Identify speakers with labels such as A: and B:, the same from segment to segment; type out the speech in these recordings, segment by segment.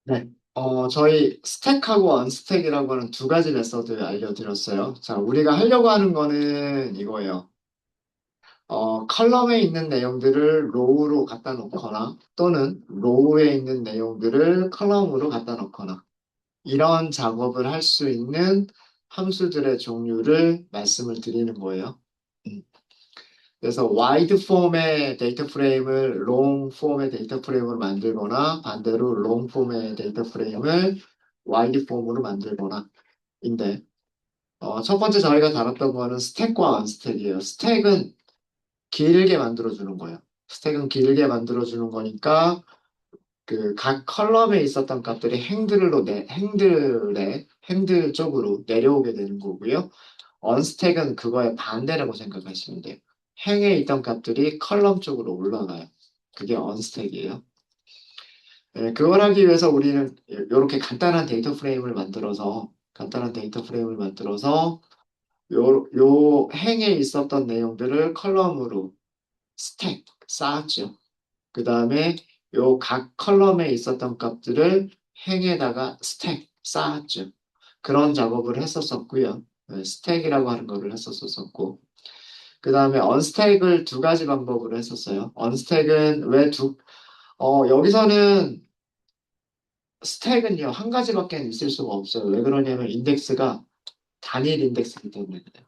A: 네. 저희 스택하고 언스택이라고 하는 두 가지 메서드 알려드렸어요. 자, 우리가 하려고 하는 거는 이거예요. 컬럼에 있는 내용들을 로우로 갖다 놓거나 또는 로우에 있는 내용들을 컬럼으로 갖다 놓거나 이런 작업을 할 수 있는 함수들의 종류를 말씀을 드리는 거예요. 음. 그래서 와이드 폼의 데이터 프레임을 롱 폼의 데이터 프레임으로 만들거나 반대로 롱 폼의 데이터 프레임을 와이드 폼으로 만들거나 인데 첫 번째 저희가 다뤘던 거는 스택과 언스택이에요. 스택은 길게 만들어주는 거예요. 스택은 길게 만들어주는 거니까 그 각 컬럼에 있었던 값들이 핸들 쪽으로 내려오게 되는 거고요. 언스택은 그거의 반대라고 생각하시면 돼요. 행에 있던 값들이 컬럼 쪽으로 올라가요. 그게 언스택이에요. 네, 그걸 하기 위해서 우리는 이렇게 간단한 데이터 프레임을 만들어서 요 행에 있었던 내용들을 컬럼으로 스택 쌓았죠. 그 다음에 요 각 컬럼에 있었던 값들을 행에다가 스택 쌓았죠. 그런 작업을 했었었고요. 네, 스택이라고 하는 거를 했었었고 그 다음에 언스택을 두 가지 방법으로 했었어요. 언스택은 여기서는 스택은요, 한 가지밖에 있을 수가 없어요. 왜 그러냐면 인덱스가 단일 인덱스이기 때문에 그래요.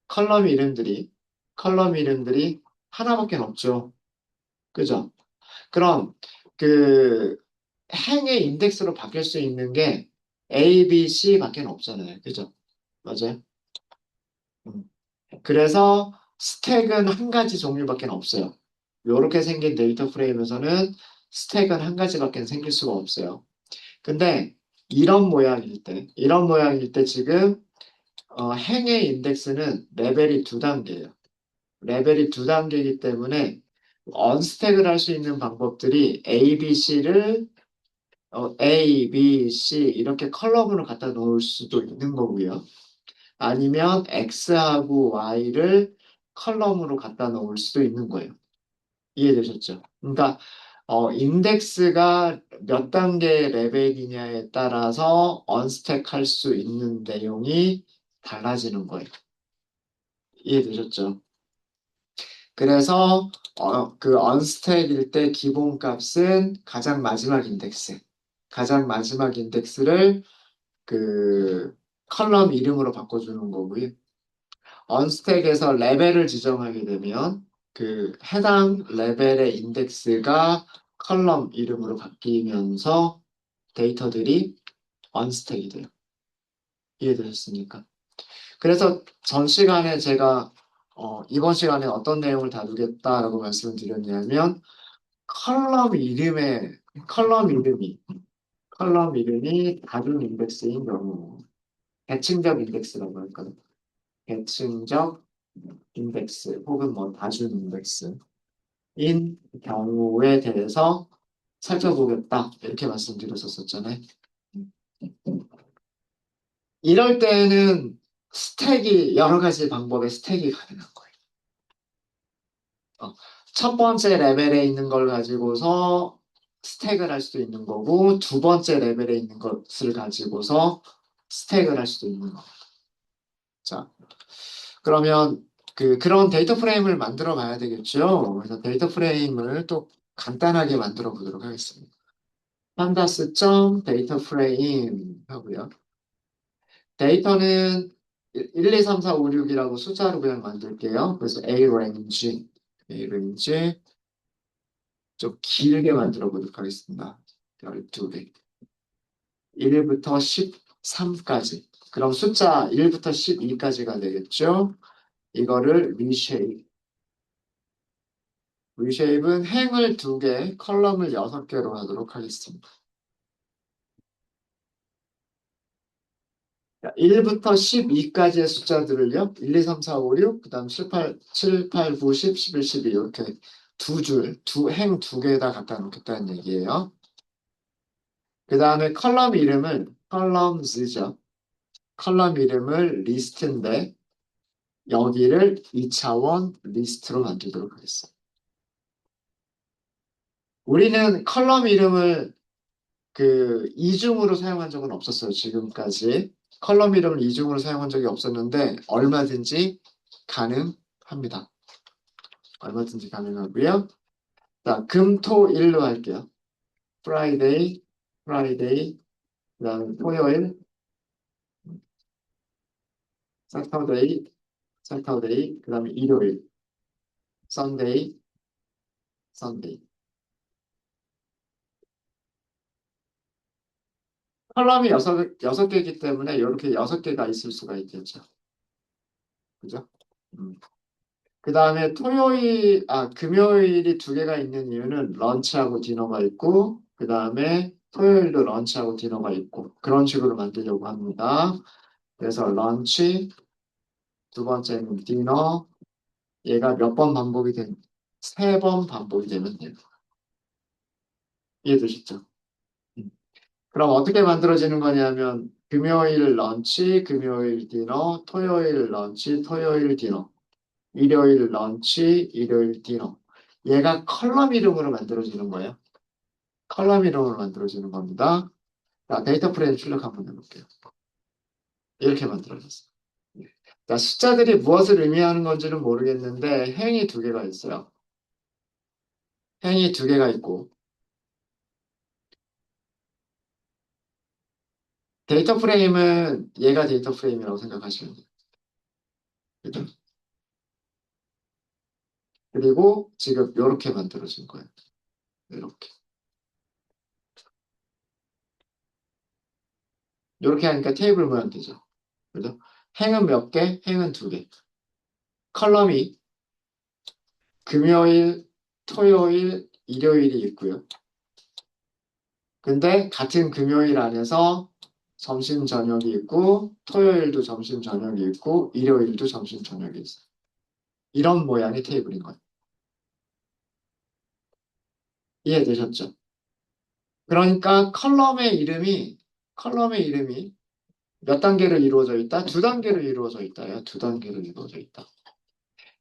A: 컬럼 이름들이, 컬럼 이름들이 하나밖에 없죠. 그죠? 그럼 그 행의 인덱스로 바뀔 수 있는 게 A, B, C밖에 없잖아요. 그죠? 맞아요? 음. 그래서 스택은 한 가지 종류밖에 없어요. 이렇게 생긴 데이터 프레임에서는 스택은 한 가지밖에 생길 수가 없어요. 근데 이런 모양일 때 지금 행의 인덱스는 레벨이 두 단계예요. 레벨이 두 단계이기 때문에 언스택을 할 수 있는 방법들이 A, B, C를 A, B, C 이렇게 컬럼으로 갖다 놓을 수도 있는 거고요. 아니면 X하고 Y를 컬럼으로 갖다 놓을 수도 있는 거예요. 이해되셨죠? 그러니까 인덱스가 몇 단계 레벨이냐에 따라서 언스택 할 수 있는 내용이 달라지는 거예요. 이해되셨죠? 그래서 그 언스택일 때 기본값은 가장 마지막 인덱스를 그 컬럼 이름으로 바꿔주는 거고요. 언스택에서 레벨을 지정하게 되면 그 해당 레벨의 인덱스가 컬럼 이름으로 바뀌면서 데이터들이 언스택이 돼요. 이해되셨습니까? 그래서 전 시간에 제가 이번 시간에 어떤 내용을 다루겠다라고 말씀을 드렸냐면 컬럼 이름의 컬럼 이름이 컬럼 이름이 다른 인덱스인 경우 대칭적 인덱스라고 할까요? 대칭적 인덱스 혹은 뭐 다중 인덱스인 경우에 대해서 살펴보겠다 이렇게 말씀드렸었잖아요. 이럴 때는 여러 가지 방법의 스택이 가능한 거예요. 어, 첫 번째 레벨에 있는 걸 가지고서 스택을 할 수도 있는 거고 두 번째 레벨에 있는 것을 가지고서 스택을 할 수도 있는 거예요. 자, 그러면 그런 데이터 프레임을 만들어 봐야 되겠죠. 그래서 데이터 프레임을 또 간단하게 만들어 보도록 하겠습니다. 판다스 점 데이터 프레임 하고요. 데이터는 1, 2, 3, 4, 5, 6이라고 숫자로 그냥 만들게요. 그래서 A range 좀 길게 만들어 보도록 하겠습니다. 12개. 1부터 13까지. 그럼 숫자 1부터 12까지가 되겠죠? 이거를 리쉐입은 행을 2개, 컬럼을 6개로 하도록 하겠습니다. 1부터 12까지의 숫자들을요, 1, 2, 3, 4, 5, 6, 그 다음 7, 8, 9, 10, 11, 12 이렇게 행 2개에다 갖다 놓겠다는 얘기예요. 그 다음에 컬럼즈죠. 컬럼 이름을 리스트인데 여기를 2차원 리스트로 만들도록 하겠습니다. 우리는 컬럼 이름을 그 이중으로 사용한 적은 없었어요. 지금까지. 컬럼 이름을 이중으로 사용한 적이 없었는데 얼마든지 가능합니다. 얼마든지 가능하고요. 자, 금, 토, 일로 할게요. 프라이데이, 프라이데이, 그다음에 토요일, 사터데이, 사터데이, 그다음에 일요일, 선데이, 선데이. 컬럼이 여섯 개이기 때문에 이렇게 여섯 개가 있을 수가 있겠죠. 그죠? 그 다음에 금요일이 두 개가 있는 이유는 런치하고 디너가 있고, 그 다음에 토요일도 런치하고 디너가 있고, 그런 식으로 만들려고 합니다. 그래서 런치, 두 번째는 디너, 얘가 몇 번 반복이 된, 세 번 반복이 되면 돼요. 이해되셨죠? 음. 그럼 어떻게 만들어지는 거냐면, 금요일 런치, 금요일 디너, 토요일 런치, 토요일 디너. 일요일 런치, 일요일 디너. 얘가 컬럼 이름으로 만들어지는 거예요. 컬럼 이름으로 만들어지는 겁니다. 자, 데이터 프레임 출력 한번 해볼게요. 이렇게 만들어졌어요. 예. 자, 숫자들이 무엇을 의미하는 건지는 모르겠는데 행이 두 개가 있어요. 행이 두 개가 있고 데이터 프레임은 얘가 데이터 프레임이라고 생각하시면 돼요. 그죠? 그리고 지금 이렇게 만들어진 거예요. 이렇게. 이렇게 하니까 테이블 모양 되죠. 그죠? 행은 몇 개? 행은 두 개. 컬럼이 금요일, 토요일, 일요일이 있고요. 근데 같은 금요일 안에서 점심, 저녁이 있고, 토요일도 점심, 저녁이 있고, 일요일도 점심, 저녁이 있어요. 이런 모양의 테이블인 거예요. 이해되셨죠? 그러니까 컬럼의 이름이 몇 단계로 이루어져 있다? 두 단계로 이루어져 있다요. 두 단계로 이루어져 있다.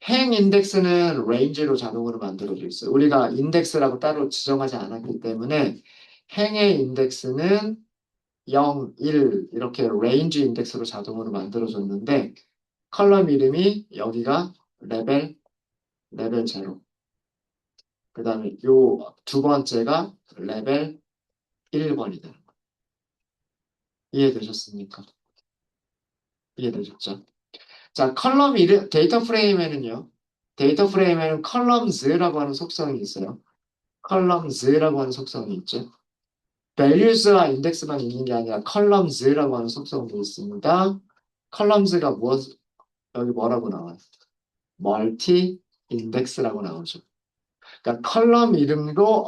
A: 행 인덱스는 레인지로 자동으로 만들어져 있어요. 우리가 인덱스라고 따로 지정하지 않았기 때문에 행의 인덱스는 0, 1 이렇게 레인지 인덱스로 자동으로 만들어졌는데 컬럼 이름이 여기가 레벨 제로. 그 다음에 요 두 번째가 레벨 1번이 되는 거예요. 이해되셨습니까? 이해되셨죠? 자, 컬럼 이름, 데이터 프레임에는 컬럼즈라고 하는 속성이 있어요. 컬럼즈라고 하는 속성이 있죠. values와 인덱스만 있는 게 아니라 컬럼즈라고 하는 속성도 있습니다. 컬럼즈가 여기 뭐라고 나와요? 멀티 인덱스라고 나오죠. 그러니까 컬럼 이름도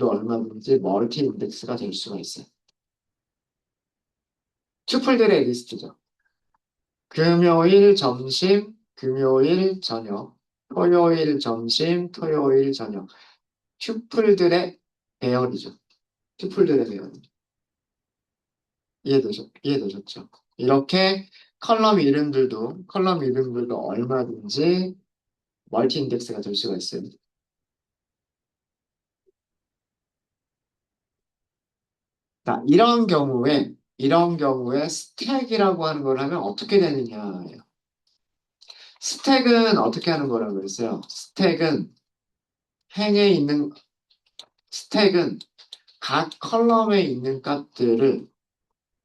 A: 얼마든지 멀티 인덱스가 될 수가 있어요. 튜플들의 리스트죠. 금요일 점심, 금요일 저녁, 토요일 점심, 토요일 저녁. 튜플들의 배열이죠. 튜플들의 배열. 이해되셨죠? 이렇게 컬럼 이름들도 얼마든지 멀티 인덱스가 될 수가 있어요. 자, 이런 경우에 스택이라고 하는 걸 하면 어떻게 되느냐예요. 스택은 어떻게 하는 거라고 그랬어요? 행에 있는, 스택은 각 컬럼에 있는 값들을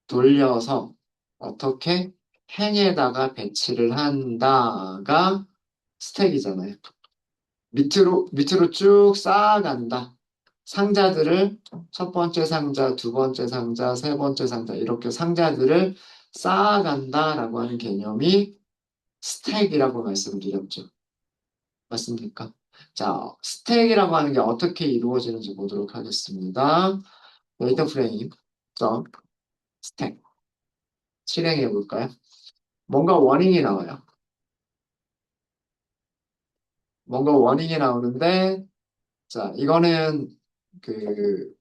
A: 돌려서 어떻게 행에다가 배치를 한다가 스택이잖아요. 밑으로 쭉 쌓아간다. 상자들을 첫 번째 상자, 두 번째 상자, 세 번째 상자 이렇게 상자들을 쌓아간다라고 하는 개념이 스택이라고 말씀드렸죠. 맞습니까? 자, 스택이라고 하는 게 어떻게 이루어지는지 보도록 하겠습니다. 데이터 프레임, 점, 스택. 실행해 볼까요? 뭔가 워닝이 나와요. 뭔가 워닝이 나오는데, 자, 이거는 그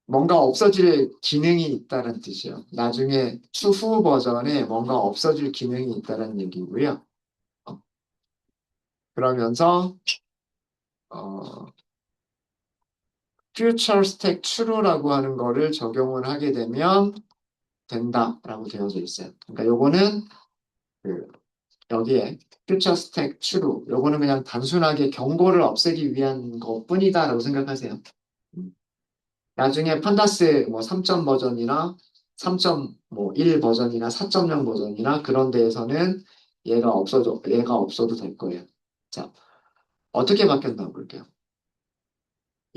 A: 뭔가 없어질 기능이 있다는 뜻이에요. 나중에 추후 버전에 뭔가 없어질 기능이 있다는 얘기고요. 어, 그러면서 어, future stack true라고 하는 거를 적용을 하게 되면 된다라고 되어져 있어요. 그러니까 요거는 그 여기에 future stack true 요거는 그냥 단순하게 경고를 없애기 위한 것뿐이다라고 생각하세요. 음. 나중에 판다스 뭐 3점 버전이나 3.1 버전이나 4.0 버전이나 그런 데에서는 얘가 없어도 될 거예요. 자, 어떻게 바뀌었나 볼게요.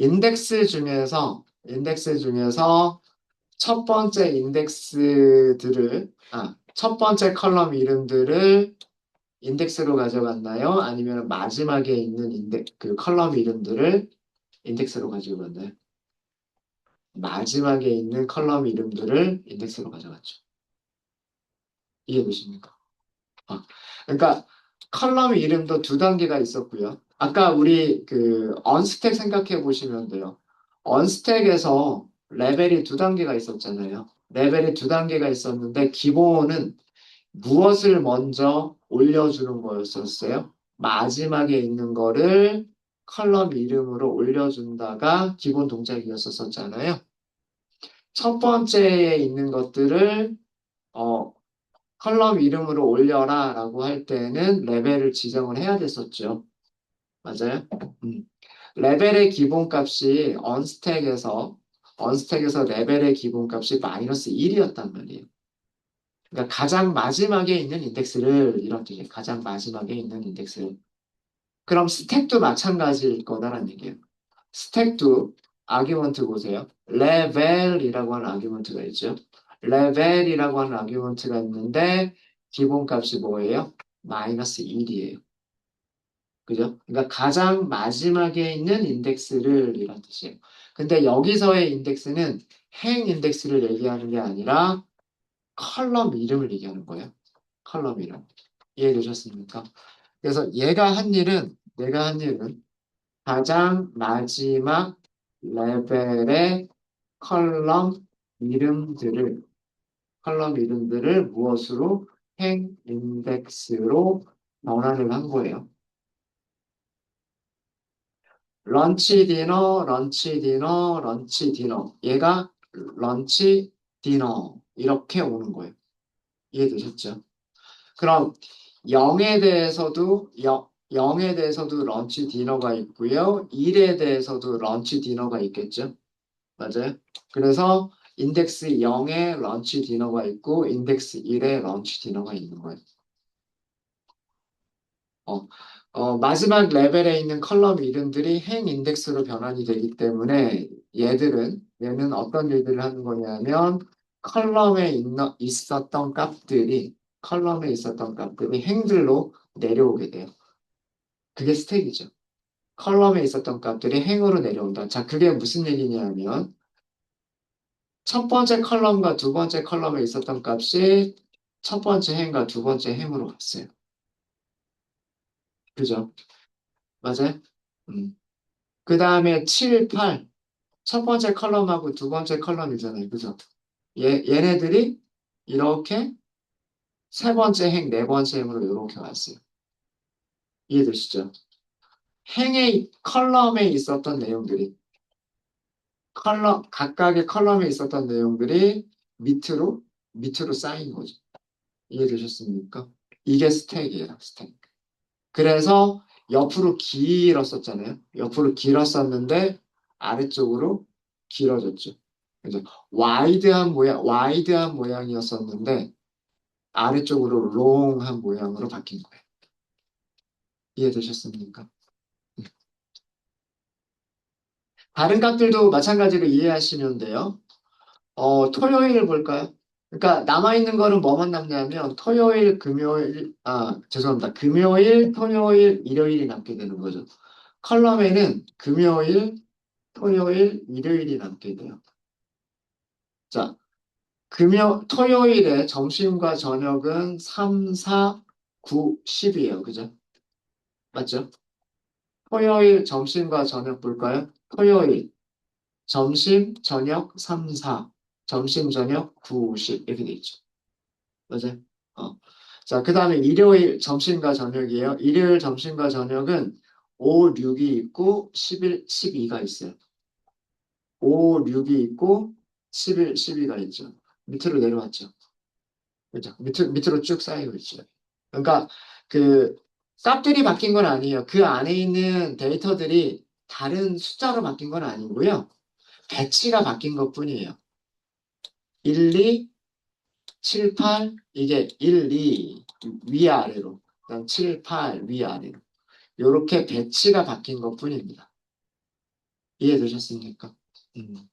A: 인덱스 중에서 첫 번째 첫 번째 컬럼 이름들을 인덱스로 가져갔나요? 아니면 마지막에 있는 그 컬럼 이름들을 인덱스로 가지고 갔나요? 마지막에 있는 컬럼 이름들을 인덱스로 가져갔죠. 이해되십니까? 아, 그러니까 컬럼 이름도 두 단계가 있었고요. 아까 우리 그 언스택 생각해 보시면 돼요. 언스택에서 레벨이 두 단계가 있었잖아요. 레벨이 두 단계가 있었는데 기본은 무엇을 먼저 올려주는 거였었어요? 마지막에 있는 거를 컬럼 이름으로 올려준다가 기본 동작이었었잖아요. 첫 번째에 있는 것들을 어, 컬럼 이름으로 올려라 라고 할 때는 레벨을 지정을 해야 됐었죠. 맞아요? 음. 레벨의 기본값이 언스택에서 레벨의 기본값이 마이너스 1이었단 말이에요. 그러니까 가장 마지막에 있는 인덱스를 이런 뜻이에요. 가장 마지막에 있는 인덱스를. 그럼 스택도 마찬가지일 거다라는 얘기예요. 스택도 아규먼트 보세요. 레벨이라고 하는 아규먼트가 있죠. 레벨이라고 하는 아규먼트가 있는데 기본값이 뭐예요? 마이너스 1이에요. 그죠? 그러니까 가장 마지막에 있는 인덱스를 이런 뜻이에요. 근데 여기서의 인덱스는 행 인덱스를 얘기하는 게 아니라 컬럼 이름을 얘기하는 거예요. 컬럼 이름. 이해되셨습니까? 그래서 얘가 한 일은 가장 마지막 레벨의 컬럼 이름들을 무엇으로 행 인덱스로 변환을 한 거예요. 런치 디너, 런치 디너, 런치 디너. 얘가 런치 디너 이렇게 오는 거예요. 이해되셨죠? 그럼 0에 대해서도 런치 디너가 있고요. 1에 대해서도 런치 디너가 있겠죠. 맞아요? 그래서 인덱스 0에 런치 디너가 있고 인덱스 1에 런치 디너가 있는 거예요. 어, 마지막 레벨에 있는 컬럼 이름들이 행 인덱스로 변환이 되기 때문에 얘는 어떤 일들을 하는 거냐면 컬럼에 있었던 값들이 행들로 내려오게 돼요. 그게 스택이죠. 컬럼에 있었던 값들이 행으로 내려온다. 자, 그게 무슨 얘기냐면 첫 번째 컬럼과 두 번째 컬럼에 있었던 값이 첫 번째 행과 두 번째 행으로 갔어요. 그죠? 맞아요? 그 다음에 7, 8. 첫 번째 컬럼하고 두 번째 컬럼이잖아요. 그죠? 얘네들이 이렇게 세 번째 행, 네 번째 행으로 이렇게 왔어요. 이해되시죠? 행의 컬럼에 있었던 내용들이 각각의 컬럼에 있었던 내용들이 밑으로 쌓인 거죠. 이해되셨습니까? 이게 스택이에요, 스택. 그래서 옆으로 길었었잖아요. 옆으로 길었었는데 아래쪽으로 길어졌죠. 그래서 와이드한 모양이었었는데 아래쪽으로 롱한 모양으로 바뀐 거예요. 이해되셨습니까? 다른 값들도 마찬가지로 이해하시면 돼요. 토요일을 볼까요? 그러니까 남아있는 거는 뭐만 남냐면 토요일, 죄송합니다. 금요일, 토요일, 일요일이 남게 되는 거죠. 컬럼에는 금요일, 토요일, 일요일이 남게 돼요. 자, 토요일에 점심과 저녁은 3, 4, 9, 10이에요. 그죠? 맞죠? 토요일 점심과 저녁 볼까요? 토요일 점심, 저녁 3, 4, 점심, 저녁 9, 10 이렇게 돼 있죠. 맞아요? 어. 자, 그 다음에 일요일 점심과 저녁이에요. 일요일 점심과 저녁은 5, 6이 있고 11, 12가 있어요. 5, 6이 있고 11, 12가 있죠. 밑으로 내려왔죠. 그죠? 밑으로 쭉 쌓이고 있죠. 그러니까 그 값들이 바뀐 건 아니에요. 그 안에 있는 데이터들이 다른 숫자로 바뀐 건 아니고요. 배치가 바뀐 것뿐이에요. 1, 2, 7, 8 이게 1, 2 위아래로 그다음 7, 8 위아래로 이렇게 배치가 바뀐 것뿐입니다. 이해되셨습니까? 음.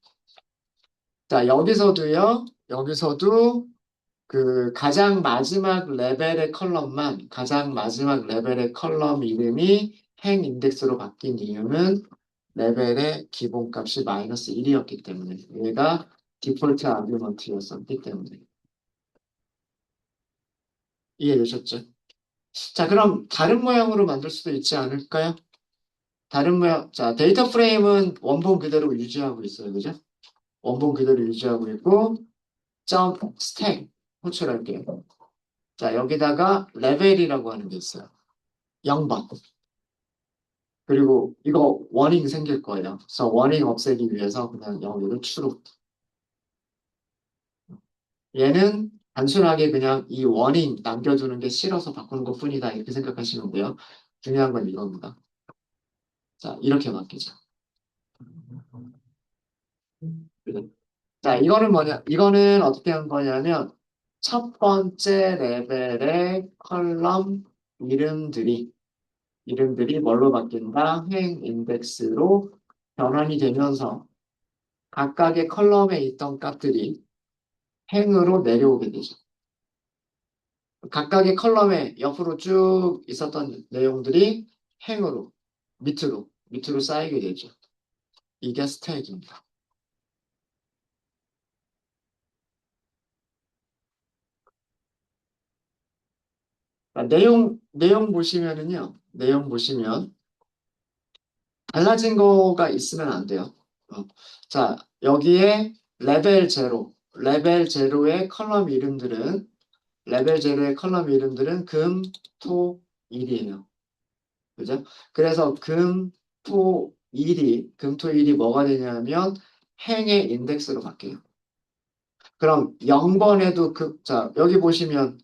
A: 자, 여기서도 그 가장 마지막 레벨의 컬럼 이름이 행 인덱스로 바뀐 이유는 레벨의 기본값이 마이너스 1이었기 때문에 얘가 디폴트 아규먼트였었기 때문에 이해되셨죠? 자, 그럼 다른 모양으로 만들 수도 있지 않을까요? 다른 모양, 자, 데이터 프레임은 원본 그대로 유지하고 있어요. 그죠? 원본 그대로 유지하고 있고, 점 스택 호출할게요. 자, 여기다가 레벨이라고 하는 게 있어요. 0번. 그리고 이거 워닝 생길 거예요. 그래서 워닝 없애기 위해서 그냥 여기를 추로. 얘는 단순하게 그냥 이 워닝 남겨두는 게 싫어서 바꾸는 것 뿐이다. 이렇게 생각하시면 돼요. 중요한 건 이겁니다. 자, 이렇게 바뀌죠. 자, 이거는 어떻게 한 거냐면, 첫 번째 레벨의 컬럼 이름들이, 이름들이 뭘로 바뀐다? 행 인덱스로 변환이 되면서 각각의 컬럼에 있던 값들이 행으로 내려오게 되죠. 각각의 컬럼에 옆으로 쭉 있었던 내용들이 행으로, 밑으로 쌓이게 되죠. 이게 스택입니다. 내용 보시면은요, 내용 보시면, 달라진 거가 있으면 안 돼요. 자, 여기에 레벨 제로의 컬럼 이름들은 금, 토, 일이에요. 그죠? 그래서 금, 토, 일이 뭐가 되냐면 행의 인덱스로 바뀌어요. 그럼 0번에도 자, 여기 보시면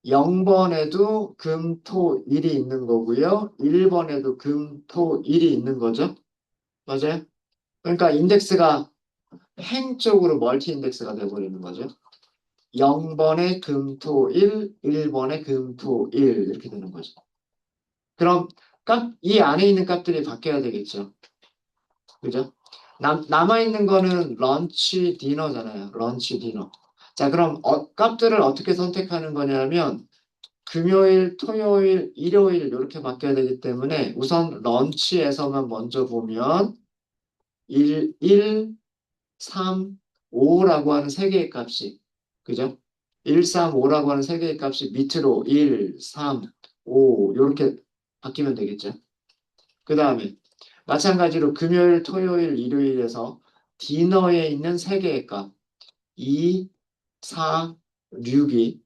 A: 0번에도 금, 토, 일이 있는 거고요. 1번에도 금, 토, 일이 있는 거죠. 맞아요? 그러니까 인덱스가 행 쪽으로 멀티 인덱스가 돼버리는 거죠. 0번에 금토 1, 1번에 금토 1 이렇게 되는 거죠. 그럼 이 안에 있는 값들이 바뀌어야 되겠죠. 그죠? 남아있는 거는 런치 디너잖아요. 런치 디너. 자, 그럼 값들을 어떻게 선택하는 거냐면 금요일, 토요일, 일요일 이렇게 바뀌어야 되기 때문에 우선 런치에서만 먼저 보면 1, 3, 5라고 하는 세 개의 값이, 그죠? 1, 3, 5라고 하는 세 개의 값이 밑으로 1, 3, 5 이렇게 바뀌면 되겠죠. 그 다음에 마찬가지로 금요일, 토요일, 일요일에서 디너에 있는 세 개의 값 2, 4, 6이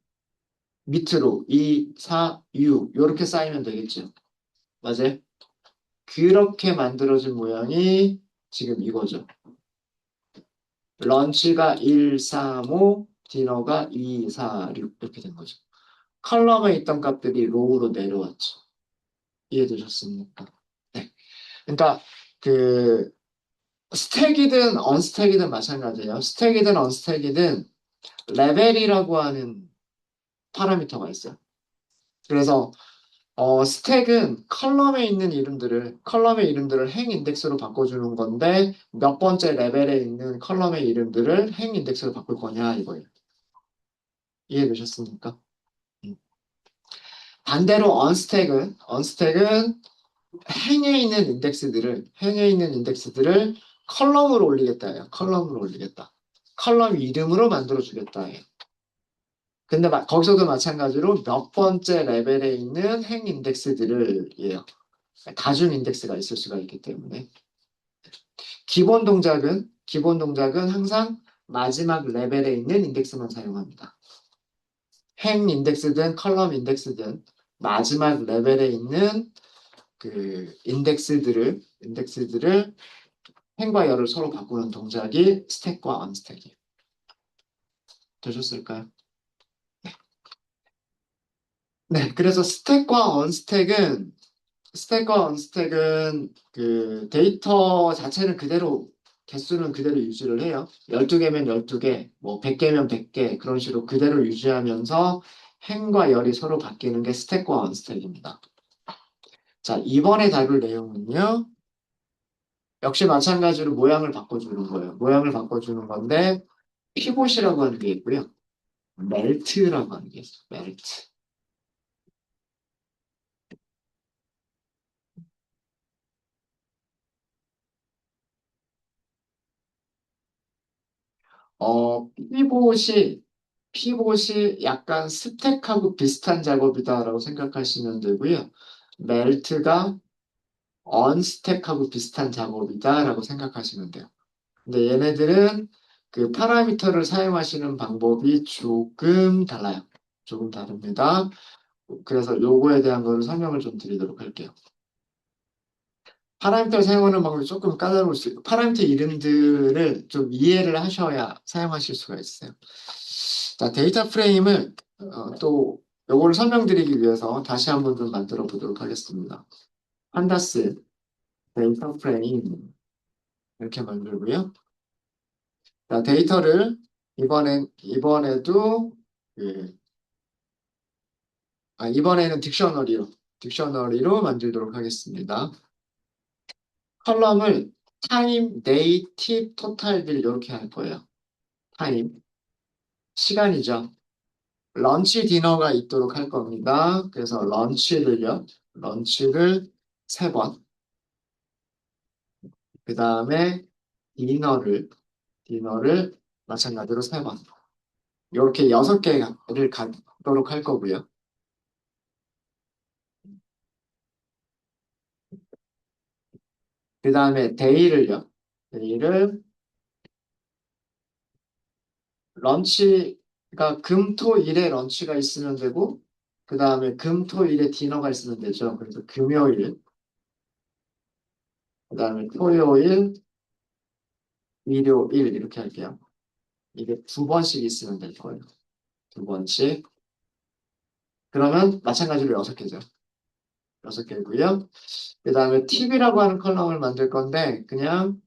A: 밑으로 2, 4, 6 이렇게 쌓이면 되겠죠. 맞아요? 그렇게 만들어진 모양이 지금 이거죠. 런치가 1, 3, 5, 디너가 2, 4, 6 이렇게 된 거죠. 컬럼에 있던 값들이 로우로 내려왔죠. 이해되셨습니까? 네. 그러니까 그 스택이든 언스택이든 마찬가지예요. 스택이든 언스택이든 레벨이라고 하는 파라미터가 있어요. 그래서 스택은 컬럼의 이름들을 행 인덱스로 바꿔주는 건데 몇 번째 레벨에 있는 컬럼의 이름들을 행 인덱스로 바꿀 거냐 이거예요. 이해되셨습니까? 음. 반대로 언스택은 행에 있는 인덱스들을 컬럼으로 올리겠다예요. 컬럼으로 올리겠다. 컬럼 이름으로 만들어주겠다예요. 근데 거기서도 마찬가지로 몇 번째 레벨에 있는 행 인덱스들을예요. 다중 인덱스가 있을 수가 있기 때문에 기본 동작은 항상 마지막 레벨에 있는 인덱스만 사용합니다. 행 인덱스든 컬럼 인덱스든 마지막 레벨에 있는 그 인덱스들을 행과 열을 서로 바꾸는 동작이 스택과 언스택이에요. 되셨을까요? 네, 그래서 스택과 언스택은 그 데이터 자체는 그대로, 개수는 그대로 유지를 해요. 12개면 12개, 뭐 100개면 100개, 그런 식으로 그대로 유지하면서 행과 열이 서로 바뀌는 게 스택과 언스택입니다. 자, 이번에 다룰 내용은요. 역시 마찬가지로 모양을 바꿔주는 거예요. 모양을 바꿔주는 건데, 피봇이라고 하는 게 있고요. 멜트라고 하는 게 있어요. 멜트. 피봇이 약간 스택하고 비슷한 작업이다라고 생각하시면 되고요. 멜트가 언스택하고 비슷한 작업이다라고 생각하시면 돼요. 근데 얘네들은 그 파라미터를 사용하시는 방법이 조금 달라요. 조금 다릅니다. 그래서 요거에 대한 거를 설명을 좀 드리도록 할게요. 파라미터를 사용하는 방법이 조금 까다로울 수 있고, 파라미터 이름들을 좀 이해를 하셔야 사용하실 수가 있어요. 자, 데이터 프레임을 또 요거를 설명드리기 위해서 다시 한번 좀 만들어 보도록 하겠습니다. 판다스 데이터 프레임 이렇게 만들고요. 자, 데이터를 이번에도 그, 이번에는 딕셔너리로 만들도록 하겠습니다. 컬럼을 타임, 데이, 팁, 토탈 빌 이렇게 할 거예요. 타임, 시간이죠. 런치, 디너가 있도록 할 겁니다. 그래서 런치를 3번, 그 다음에 디너를 마찬가지로 3번. 이렇게 6개를 갖도록 할 거고요. 그 다음에 데이를 런치가 금, 토, 일에 런치가 있으면 되고, 그 다음에 금, 토, 일에 디너가 있으면 되죠. 그래서 금요일, 그 다음에 토요일, 일요일 이렇게 할게요. 이게 2번씩 있으면 될 거예요. 2번씩. 그러면 마찬가지로 6개죠. 6개고요. 그 다음에 팁이라고 하는 컬럼을 만들 건데 그냥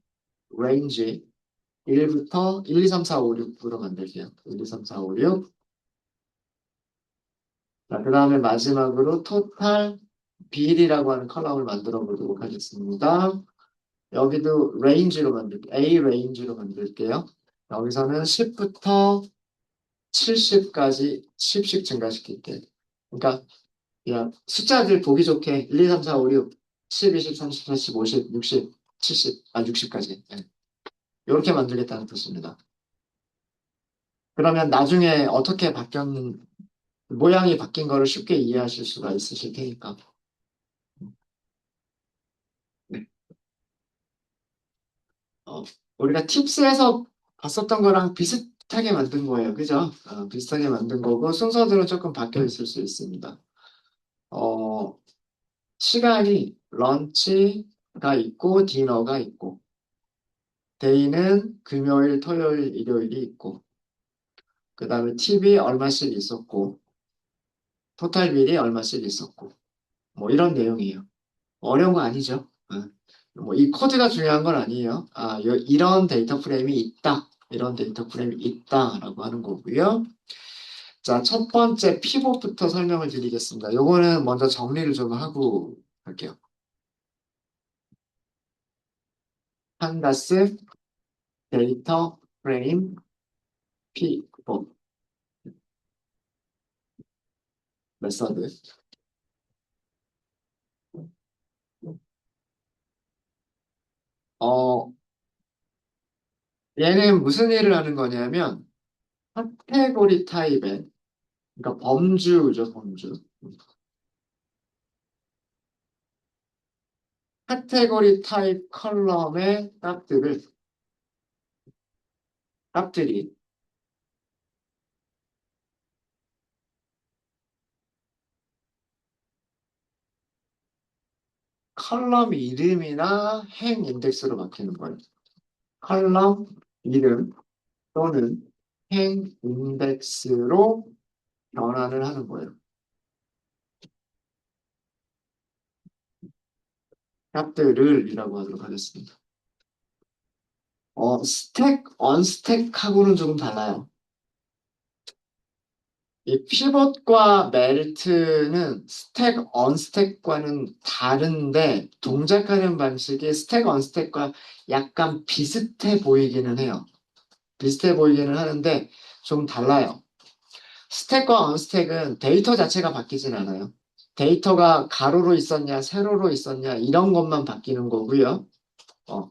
A: range 1부터 1, 2, 3, 4, 5, 6으로 만들게요. 1, 2, 3, 4, 5, 6. 자, 그 다음에 마지막으로 total bill이라고 하는 컬럼을 만들어 보도록 하겠습니다. 여기도 A range로 만들게요. 여기서는 10부터 70까지 10씩 증가시킬게요. 그러니까 그냥 숫자들 보기 좋게 1, 2, 3, 4, 5, 6, 10, 20, 30, 40, 50, 60, 70, 60까지. 이렇게 만들겠다는 뜻입니다. 그러면 나중에 어떻게 모양이 바뀐 거를 쉽게 이해하실 수가 있으실 테니까. 네. 어, 우리가 팁스에서 봤었던 거랑 비슷하게 만든 거예요. 그죠? 비슷하게 만든 거고, 순서들은 조금 바뀌어 있을 수 있습니다. 어, 시간이 런치가 있고, 디너가 있고, 데이는 금요일, 토요일, 일요일이 있고, 그 다음에 팁이 얼마씩 있었고, 토탈 빌이 얼마씩 있었고, 뭐 이런 내용이에요. 어려운 거 아니죠? 뭐이 코드가 중요한 건 아니에요. 이런 데이터 프레임이 있다. 이런 데이터 프레임이 있다라고 하는 거고요. 자, 첫 번째 피봇부터 설명을 드리겠습니다. 요거는 먼저 정리를 좀 하고 갈게요. 판다스 데이터 프레임 피봇 메서드. 어, 얘는 무슨 일을 하는 거냐면 카테고리 타입의, 그러니까 범주죠, 범주. 카테고리 타입 컬럼의 값들이 컬럼 이름이나 행 인덱스로 바뀌는 거예요. 컬럼 이름 또는 행 인덱스로 변환을 하는 거예요. 값들을이라고 하도록 하겠습니다. 스택, 언스택하고는 조금 달라요. 이 피벗과 멜트는 스택, 언스택과는 다른데 동작하는 방식이 스택, 언스택과 약간 비슷해 보이기는 해요. 비슷해 보이기는 하는데 좀 달라요. 스택과 언스택은 데이터 자체가 바뀌진 않아요. 데이터가 가로로 있었냐, 세로로 있었냐 이런 것만 바뀌는 거고요. 어,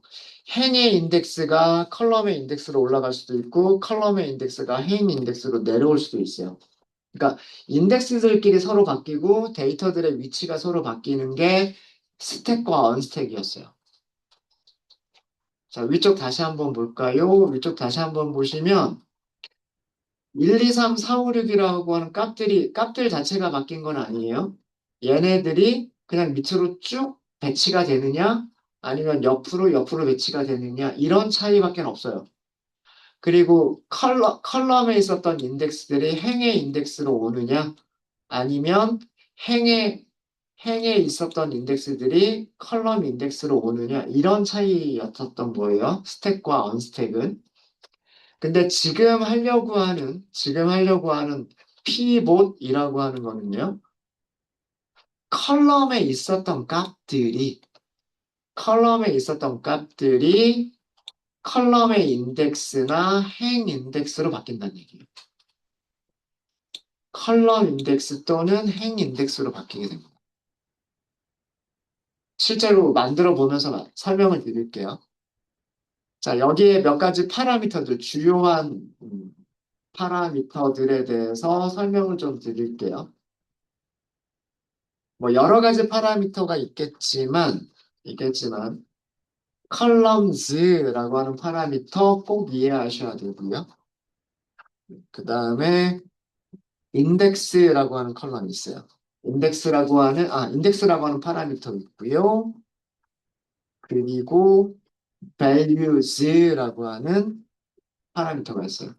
A: 행의 인덱스가 컬럼의 인덱스로 올라갈 수도 있고 컬럼의 인덱스가 행 인덱스로 내려올 수도 있어요. 그러니까 인덱스들끼리 서로 바뀌고 데이터들의 위치가 서로 바뀌는 게 스택과 언스택이었어요. 자, 위쪽 다시 한번 볼까요? 위쪽 다시 한번 보시면 1, 2, 3, 4, 5, 6이라고 하는 값들 자체가 바뀐 건 아니에요. 얘네들이 그냥 밑으로 쭉 배치가 되느냐, 아니면 옆으로 배치가 되느냐, 이런 차이밖에 없어요. 그리고 컬럼에 있었던 인덱스들이 행의 인덱스로 오느냐, 아니면 행에, 행에 있었던 인덱스들이 컬럼 인덱스로 오느냐, 이런 차이였었던 거예요. 스택과 언스택은. 근데 지금 하려고 하는 피봇이라고 하는 거는요, 컬럼에 있었던 값들이, 컬럼에 있었던 값들이 컬럼의 인덱스나 행 인덱스로 바뀐다는 얘기예요. 컬럼 인덱스 또는 행 인덱스로 바뀌게 됩니다. 실제로 만들어 보면서 설명을 드릴게요. 자, 여기에 몇 가지 파라미터들, 주요한 파라미터들에 대해서 설명을 좀 드릴게요. 뭐 여러 가지 파라미터가 있겠지만, columns라고 하는 파라미터 꼭 이해하셔야 되고요. 그 다음에 index라고 하는 컬럼이 있어요. 인덱스라고 하는 파라미터 있고요. 그리고 values라고 하는 파라미터가 있어요.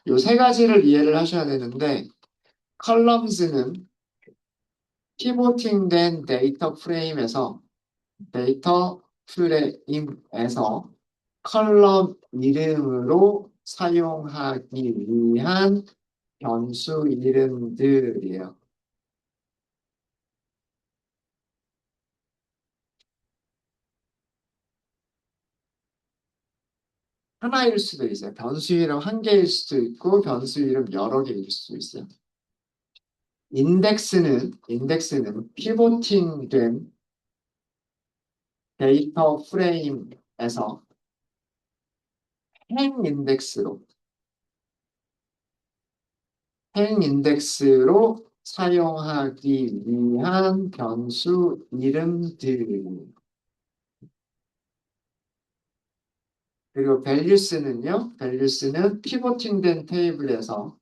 A: 이 세 가지를 이해를 하셔야 되는데, columns는 피보팅된 데이터 프레임에서 컬럼 이름으로 사용하기 위한 변수 이름들이에요. 하나일 수도 있어요. 변수 이름 한 개일 수도 있고 변수 이름 여러 개일 수도 있어요. 인덱스는 피보팅된 데이터 프레임에서 행 인덱스로 행 인덱스로 사용하기 위한 변수 이름들. 그리고 밸류스는 피보팅된 테이블에서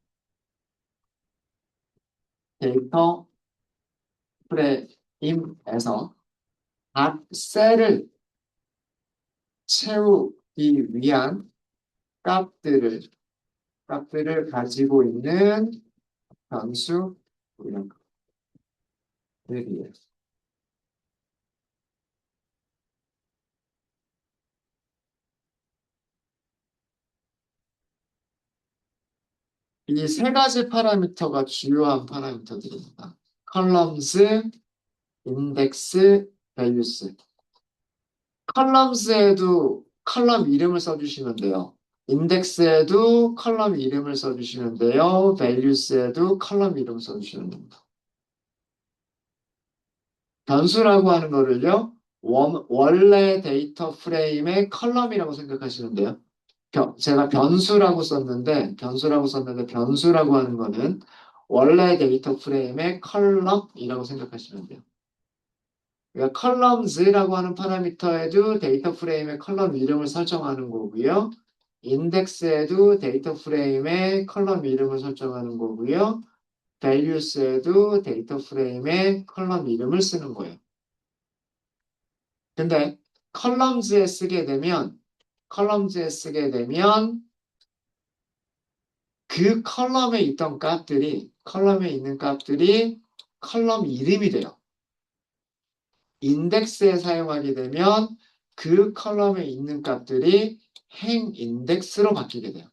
A: 데이터 프레임에서 각 셀을 채우기 위한 값들을 가지고 있는 변수 이름들이에요. 이 세 가지 파라미터가 주요한 파라미터들입니다. columns, index, values. 컬럼스에도 컬럼 이름을 써주시면 돼요. 인덱스에도 컬럼 이름을 써주시면 돼요. 밸류스에도 컬럼 이름을 써주시면 됩니다. 변수라고 하는 거를요, 원래 데이터 프레임의 컬럼이라고 생각하시면 돼요. 제가 변수라고 하는 거는 원래 데이터 프레임의 컬럼이라고 생각하시면 돼요. 그러니까 컬럼즈라고 하는 파라미터에도 데이터 프레임의 컬럼 이름을 설정하는 거고요. 인덱스에도 데이터 프레임의 컬럼 이름을 설정하는 거고요. values에도 데이터 프레임의 컬럼 이름을 쓰는 거예요. 근데 컬럼즈에 쓰게 되면 컬럼즈에 쓰게 되면 그 컬럼에 있던 값들이 컬럼에 있는 값들이 컬럼 이름이 돼요. 인덱스에 사용하게 되면 그 컬럼에 있는 값들이 행 인덱스로 바뀌게 돼요.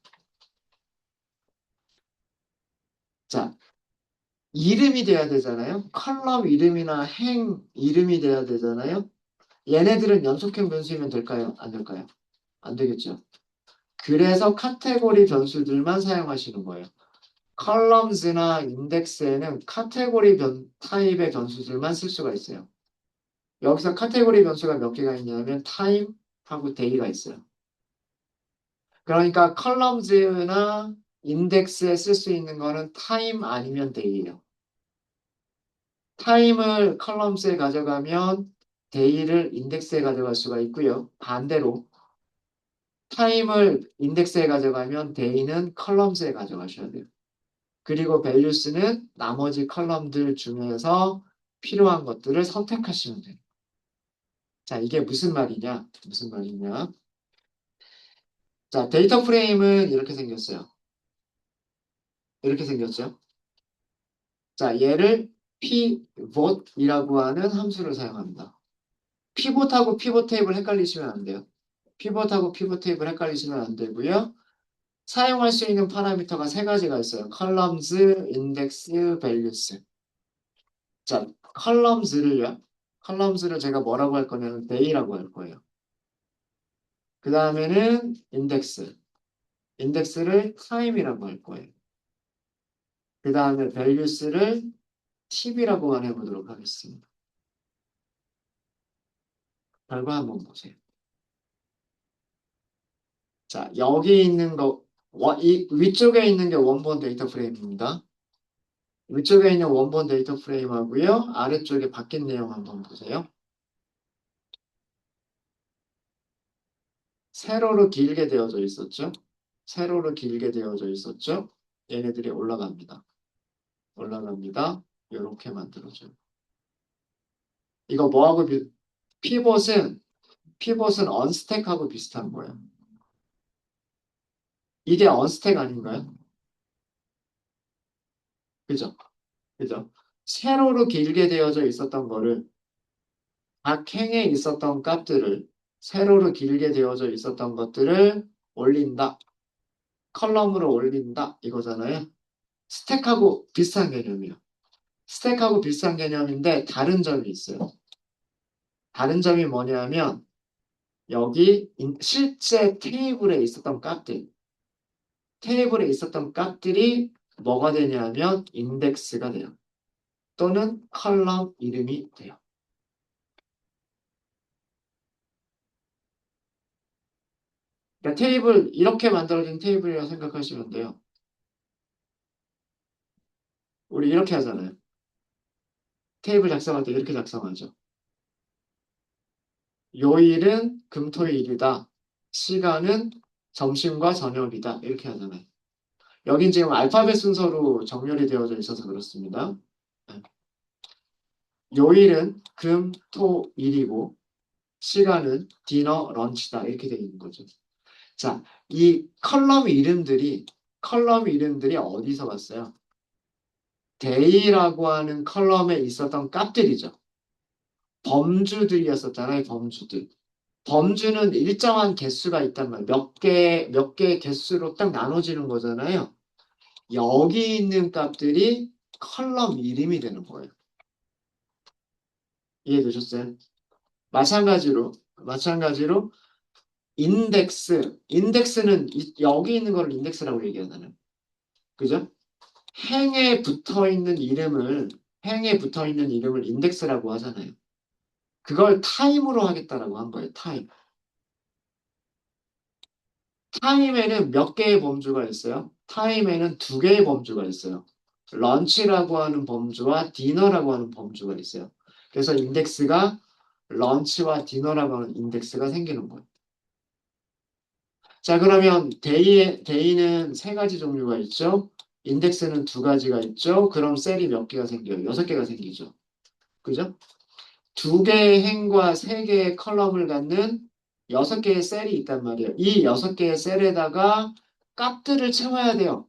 A: 자, 이름이 돼야 되잖아요. 컬럼 이름이나 행 이름이 돼야 되잖아요. 얘네들은 연속형 변수이면 될까요? 안 될까요? 안 되겠죠. 그래서 카테고리 변수들만 사용하시는 거예요. 컬럼즈나 인덱스에는 카테고리 타입의 변수들만 쓸 수가 있어요. 여기서 카테고리 변수가 몇 개가 있냐면 타임하고 데이가 있어요. 그러니까 컬럼즈나 인덱스에 쓸 수 있는 거는 타임 아니면 데이예요. 타임을 컬럼스에 가져가면 데이를 인덱스에 가져갈 수가 있고요. 반대로 타임을 인덱스에 가져가면 데이는 컬럼스에 가져가셔야 돼요. 그리고 밸류스는 나머지 컬럼들 중에서 필요한 것들을 선택하시면 돼요. 자, 이게 무슨 말이냐? 무슨 말이냐? 자, 데이터 프레임은 이렇게 생겼어요. 이렇게 생겼죠? 자, 얘를 pivot이라고 하는 함수를 사용합니다. 피봇하고 피봇 테이블 헷갈리시면 안 돼요. 피봇하고 피봇 테이블 헷갈리시면 안 되고요. 사용할 수 있는 파라미터가 세 가지가 있어요. 컬럼즈, 인덱스, 밸류스. 자, 컬럼즈를 제가 뭐라고 할 거냐면 day라고 할 거예요. 그 다음에는 인덱스를 time이라고 할 거예요. 그 다음에 밸류스를 팁이라고만 해보도록 하겠습니다. 결과 한번 보세요. 자, 여기 있는 거, 이 위쪽에 있는 게 원본 데이터 프레임입니다. 위쪽에 있는 원본 데이터 프레임하고요. 아래쪽에 바뀐 내용 한번 보세요. 세로로 길게 되어져 있었죠. 세로로 길게 되어져 있었죠. 얘네들이 올라갑니다. 올라갑니다. 이렇게 만들어줘요. 이거 뭐하고 피봇은 언스택하고 비슷한 거예요. 이게 언스택 아닌가요? 그죠? 그죠? 세로로 길게 되어져 있었던 거를 각 행에 있었던 값들을 세로로 길게 되어져 있었던 것들을 올린다. 컬럼으로 올린다. 이거잖아요. 스택하고 비슷한 개념이에요. 스택하고 비슷한 개념인데 다른 점이 있어요. 다른 점이 뭐냐면 여기 실제 테이블에 있었던 값들이 뭐가 되냐면 인덱스가 돼요. 또는 컬럼 이름이 돼요. 그러니까 이렇게 만들어진 테이블이라고 생각하시면 돼요. 우리 이렇게 하잖아요. 테이블 작성할 때 이렇게 작성하죠. 요일은 금토일이다. 시간은 점심과 저녁이다. 이렇게 하잖아요. 여긴 지금 알파벳 순서로 정렬이 되어져 있어서 그렇습니다. 네. 요일은 금, 토, 일이고 시간은 디너, 런치다. 이렇게 되어 있는 거죠. 자, 이 컬럼 이름들이 어디서 왔어요? 데이라고 하는 컬럼에 있었던 값들이죠. 범주들이었었잖아요, 범주들. 범주는 일정한 개수가 있단 말이에요. 몇 개 개수로 딱 나눠지는 거잖아요. 여기 있는 값들이 컬럼 이름이 되는 거예요. 이해되셨어요? 마찬가지로 인덱스는 여기 있는 걸 인덱스라고 얘기하잖아요. 그죠? 행에 붙어 있는 이름을 인덱스라고 하잖아요. 그걸 타임으로 하겠다라고 한 거예요. 타임에는 몇 개의 범주가 있어요? 타임에는 두 개의 범주가 있어요. 런치라고 하는 범주와 디너라고 하는 범주가 있어요. 그래서 인덱스가 런치와 디너라고 하는 인덱스가 생기는 거예요. 자, 그러면 데이는 세 가지 종류가 있죠. 인덱스는 두 가지가 있죠. 그럼 셀이 몇 개가 생겨요? 여섯 개가 생기죠. 그죠? 두 개의 행과 세 개의 컬럼을 갖는 여섯 개의 셀이 있단 말이에요. 이 여섯 개의 셀에다가 값들을 채워야 돼요.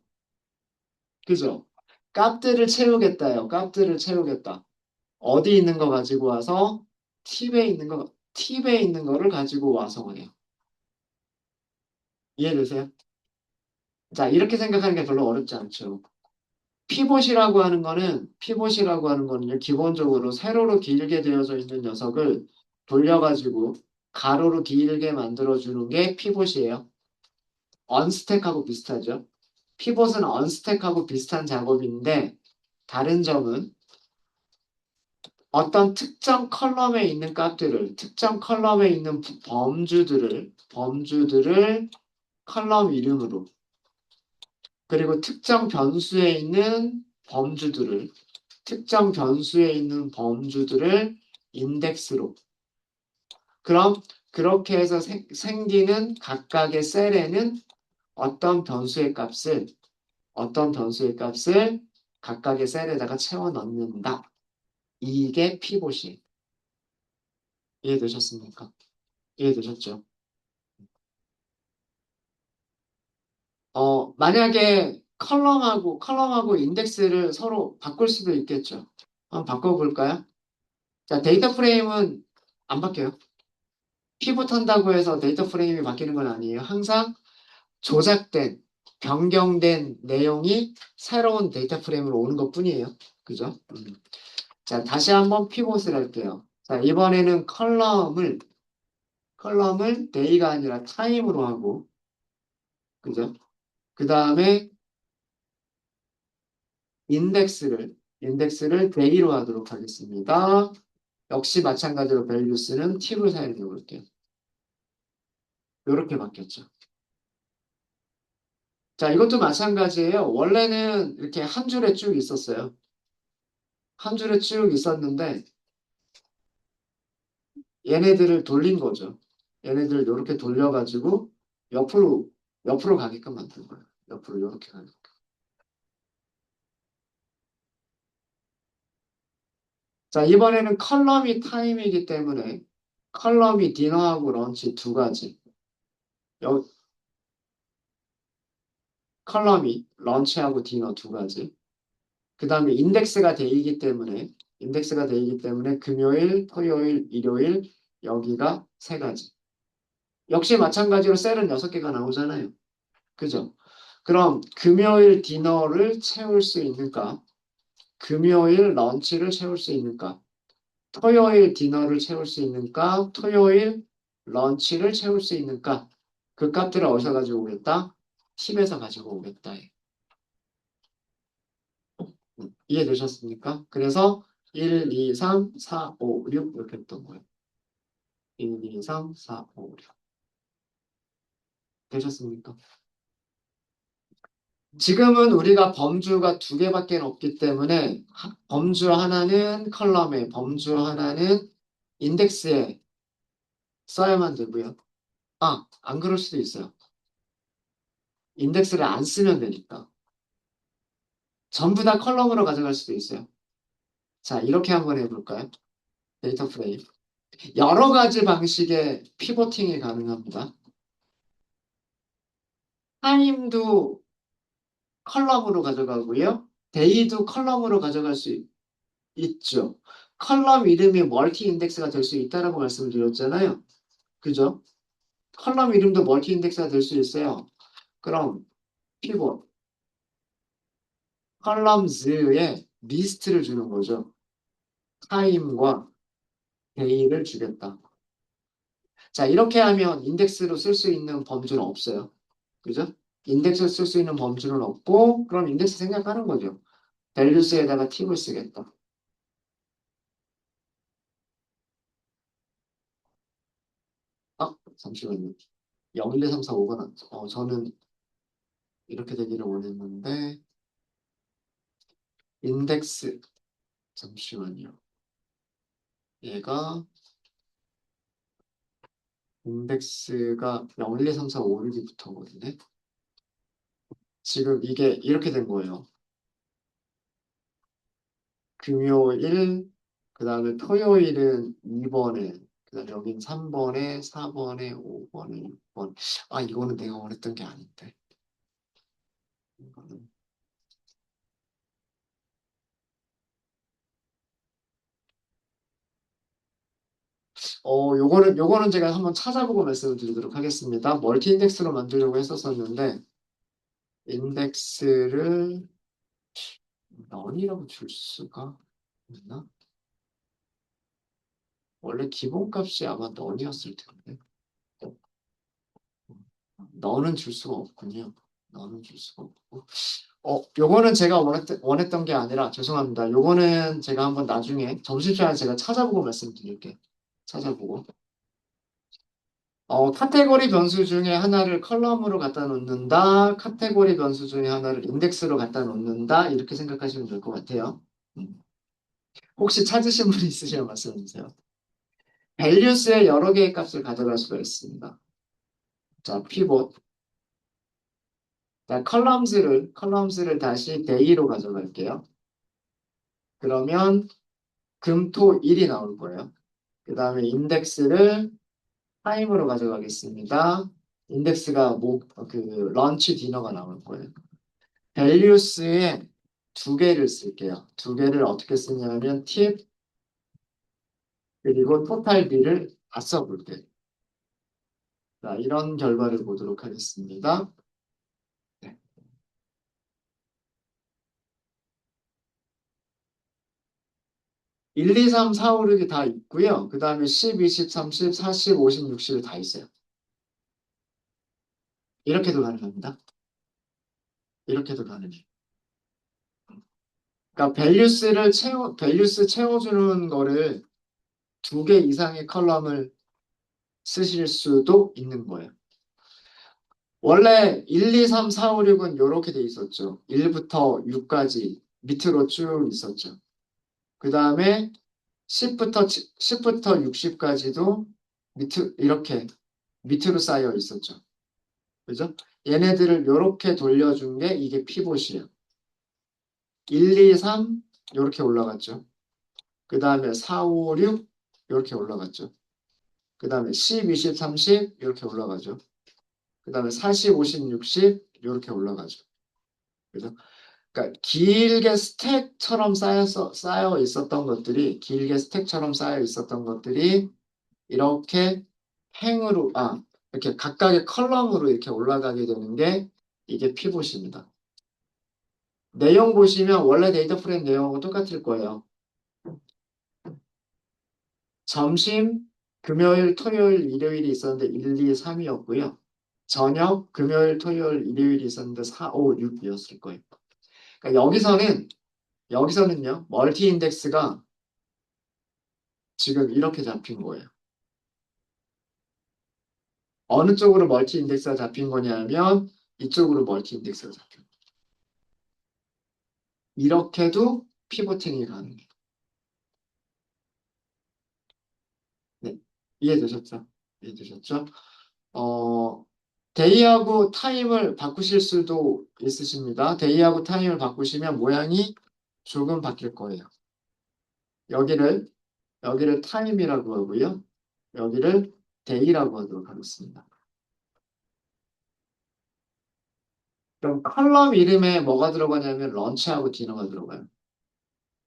A: 그죠? 값들을 채우겠다요. 값들을 채우겠다. 어디 있는 거 가지고 와서 팁에 있는 거를 가지고 와서 그래요. 이해되세요? 자, 이렇게 생각하는 게 별로 어렵지 않죠. 피봇이라고 하는 거는요, 기본적으로 세로로 길게 되어져 있는 녀석을 돌려가지고 가로로 길게 만들어주는 게 피봇이에요. 언스택하고 비슷하죠. 피봇은 언스택하고 비슷한 작업인데, 다른 점은 어떤 특정 컬럼에 있는 값들을, 특정 컬럼에 있는 범주들을 컬럼 이름으로, 그리고 특정 변수에 있는 범주들을 인덱스로. 그럼 그렇게 해서 생기는 각각의 셀에는 어떤 변수의 값을, 어떤 변수의 값을 각각의 셀에다가 채워 넣는다. 이게 피봇이에요. 이해되셨습니까? 이해되셨죠? 만약에 컬럼하고 인덱스를 서로 바꿀 수도 있겠죠. 한번 바꿔볼까요? 자, 데이터 프레임은 안 바뀌어요. 피봇 한다고 해서 데이터 프레임이 바뀌는 건 아니에요. 항상 조작된, 변경된 내용이 새로운 데이터 프레임으로 오는 것 뿐이에요. 그죠? 자, 다시 한번 피봇을 할게요. 자, 이번에는 컬럼을 day가 아니라 time으로 하고, 그죠? 그 다음에 인덱스를 day로 하도록 하겠습니다. 역시 마찬가지로 values는 팁을 사용해 볼게요. 이렇게 바뀌었죠. 자, 이것도 마찬가지예요. 원래는 이렇게 한 줄에 쭉 있었어요. 한 줄에 쭉 있었는데 얘네들을 돌린 거죠. 얘네들을 이렇게 돌려가지고 옆으로 옆으로 가게끔 만든 거예요. 옆으로 이렇게 가게끔. 자, 이번에는 컬럼이 타임이기 때문에 컬럼이 디너하고 런치 두 가지. 여, 컬럼이 런치하고 디너 두 가지. 그 다음에 인덱스가 데이기 때문에 금요일, 토요일, 일요일 여기가 세 가지. 역시 마찬가지로 셀은 여섯 개가 나오잖아요. 그죠? 그럼 금요일 디너를 채울 수 있는가? 금요일 런치를 채울 수 있는가? 토요일 디너를 채울 수 있는가? 토요일 런치를 채울 수 있는가? 그 값들을 어디서 가지고 오겠다? 팁에서 가지고 오겠다. 이해되셨습니까? 그래서 1, 2, 3, 4, 5, 6 이렇게 했던 거예요. 1, 2, 3, 4, 5, 6. 되셨습니까? 지금은 우리가 범주가 두 개밖에 없기 때문에 범주 하나는 컬럼에, 범주 하나는 인덱스에 써야만 되고요. 아, 안 그럴 수도 있어요. 인덱스를 안 쓰면 되니까. 전부 다 컬럼으로 가져갈 수도 있어요. 자, 이렇게 한번 해볼까요? 데이터 프레임. 여러 가지 방식의 피보팅이 가능합니다. 타임도 컬럼으로 가져가고요. 데이도 컬럼으로 가져갈 수 있죠. 컬럼 이름이 멀티 인덱스가 될 수 있다라고 말씀드렸잖아요. 그죠? 컬럼 이름도 멀티 인덱스가 될 수 있어요. 그럼 피벗 컬럼즈에 리스트를 주는 거죠. 타임과 데이를 주겠다. 자, 이렇게 하면 인덱스로 쓸 수 있는 범주는 없어요. 그죠? 인덱스를 쓸 수 있는 범주는 없고, 그럼 인덱스 생략하는 거죠. 밸류스에다가 팁을 쓰겠다. 아, 잠시만요. 0, 1, 2, 3, 4, 5가 났죠. 저는 이렇게 되기를 원했는데, 인덱스, 잠시만요. 얘가, 인덱스가 0, 1, 2, 3, 4, 5, 6이 붙은 거네. 지금 이게 이렇게 된 거예요. 금요일, 그 다음에 토요일은 2번에, 그다음에 여긴 3번에 4번에 5번에 6번. 아, 이거는 내가 원했던 게 아닌데. 이거는 요거는 제가 한번 찾아보고 말씀을 드리도록 하겠습니다. 멀티 인덱스로 만들려고 했었었는데 인덱스를 넌이라고 줄 수가 있나? 원래 기본값이 아마 넌이었을 텐데. 너는 줄 수가 없군요. 너는 줄 수가 없고. 요거는 제가 원했던 게 아니라, 죄송합니다. 요거는 제가 한번 나중에 점심시간에 제가 찾아보고 말씀드릴게요. 찾아보고. 카테고리 변수 중에 하나를 컬럼으로 갖다 놓는다. 카테고리 변수 중에 하나를 인덱스로 갖다 놓는다. 이렇게 생각하시면 될 것 같아요. 음. 혹시 찾으신 분 있으시면 말씀해 주세요. 밸류스에 여러 개의 값을 가져갈 수가 있습니다. 자, 피봇. 자, 컬럼스를 다시 데이로 가져갈게요. 그러면 금토 1이 나올 거예요. 그 다음에 인덱스를 타임으로 가져가겠습니다. 인덱스가 런치 디너가 나올 거예요. 밸류스에 두 개를 쓸게요. 두 개를 어떻게 쓰냐면 팁 그리고 토탈 B를 다 써볼게요. 자, 이런 결과를 보도록 하겠습니다. 네. 1, 2, 3, 4, 5, 6이 다 있고요. 그 다음에 10, 20, 30, 40, 50, 60이 다 있어요. 이렇게도 가능합니다. 이렇게도 가능해요. 그러니까 밸류스 채워주는 거를 두 개 이상의 컬럼을 쓰실 수도 있는 거예요. 원래 1, 2, 3, 4, 5, 6은 이렇게 돼 있었죠. 1부터 6까지 밑으로 쭉 있었죠. 그 다음에 10부터 60까지도 이렇게 밑으로 쌓여 있었죠. 그죠? 얘네들을 이렇게 돌려준 게 이게 피봇이에요. 1, 2, 3 이렇게 올라갔죠. 그 다음에 4, 5, 6 이렇게 올라갔죠. 그 다음에 10, 20, 30 이렇게 올라가죠. 그 다음에 40, 50, 60 이렇게 올라가죠. 그죠? 그러니까 길게 스택처럼 쌓여 있었던 것들이 이렇게 이렇게 각각의 컬럼으로 이렇게 올라가게 되는 게 이게 피봇입니다. 내용 보시면 원래 데이터 프레임 내용하고 똑같을 거예요. 점심, 금요일, 토요일, 일요일이 있었는데 1, 2, 3이었고요. 저녁, 금요일, 토요일, 일요일이 있었는데 4, 5, 6이었을 거예요. 그러니까 여기서는요, 멀티 인덱스가 지금 이렇게 잡힌 거예요. 어느 쪽으로 멀티 인덱스가 잡힌 거냐면 이쪽으로 멀티 인덱스가 잡힌 거예요. 이렇게도 피보팅이 가능해요. 네, 이해되셨죠? 이해되셨죠? 어, 데이하고 타임을 바꾸실 수도 있으십니다. 데이하고 타임을 바꾸시면 모양이 조금 바뀔 거예요. 여기를 타임이라고 하고요. 여기를 데이라고 하도록 하겠습니다. 그럼 컬럼 이름에 뭐가 들어가냐면 런치하고 디너가 들어가요.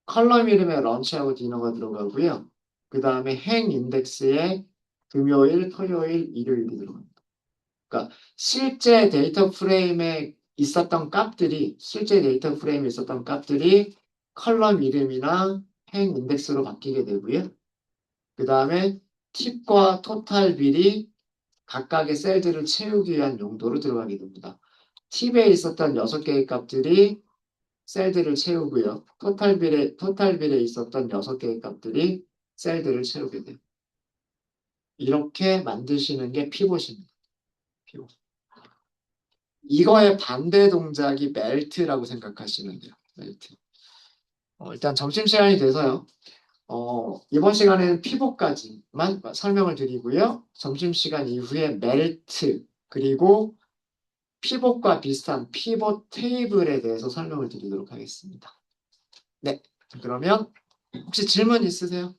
A: 컬럼 이름에 런치하고 디너가 들어가고요. 그 다음에 행 인덱스에 금요일, 토요일, 일요일이 들어갑니다. 그러니까 실제 데이터 프레임에 있었던 값들이 컬럼 이름이나 행 인덱스로 바뀌게 되고요. 그 다음에 팁과 토탈 빌이 각각의 셀들을 채우기 위한 용도로 들어가게 됩니다. 팁에 있었던 6개의 값들이 셀들을 채우고요. 토탈빌에 있었던 6개의 값들이 셀들을 채우게 돼요. 이렇게 만드시는 게 피봇입니다. 피봇. 이거의 반대 동작이 멜트라고 생각하시면 돼요. 멜트. 일단 점심시간이 돼서요. 이번 시간에는 피봇까지만 설명을 드리고요. 점심시간 이후에 멜트 그리고 피봇과 비슷한 피봇 테이블에 대해서 설명을 드리도록 하겠습니다. 네, 그러면 혹시 질문 있으세요?